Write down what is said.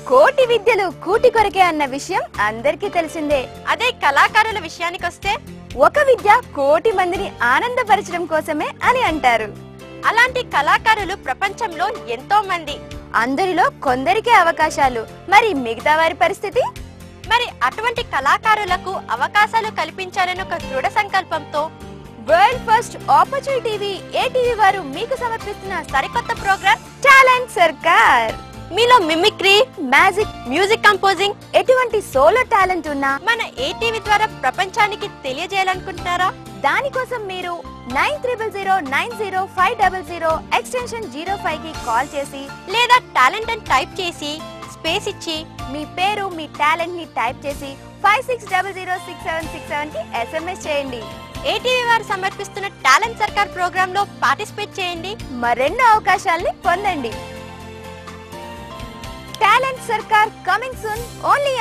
కోటి విద్యలు కూటి కొరకే అన్న విషయం అందరికీ తెలిసిందే. అదే కళాకారుల విషయానికొస్తే ఒక విద్య కోటి మందిని ఆనందపరచడం కోసమే అని అంటారు. అలాంటి కళాకారులు ప్రపంచంలో ఎంతో మంది. అందరిలో కొందరికే అవకాశాలు, మరి మిగతా వారి పరిస్థితి? మరి అటువంటి కళాకారులకు అవకాశాలు కల్పించాలని ఒక దృఢ సంకల్పంతో world first opportunity TV ATV వారు మీకు సమర్పిస్తున్న సరికొత్త ప్రోగ్రామ్ టాలెంట్ సర్కార్. మీలో మిమిక్రీ, మ్యాజిక్, మ్యూజిక్ కంపోజింగ్, ఎటువంటి సోలో టాలెంట్ ఉన్నా మన ఏటీవీ ద్వారా ప్రపంచానికి తెలియజేయాలనుకుంటున్నారా? దానికోసం మీరు 90090500 ఎక్స్టెన్షన్ 05 కి కాల్ చేసి లేదా టాలెంట్ అని టైప్ చేసి స్పేస్ ఇచ్చి మీ పేరు, మీ టాలెంట్ ని టైప్ చేసి 56006767 కి SMS చేయండి. ఏటీవీ వారు సమర్పిస్తున్న టాలెంట్ సర్కార్ ప్రోగ్రామ్ లో పార్టిసిపేట్ చేయండి. మరెన్నో అవకాశాలని పొందండి. టాలెంట్ సర్కార్ కమింగ్ సూన్ ఓన్లీ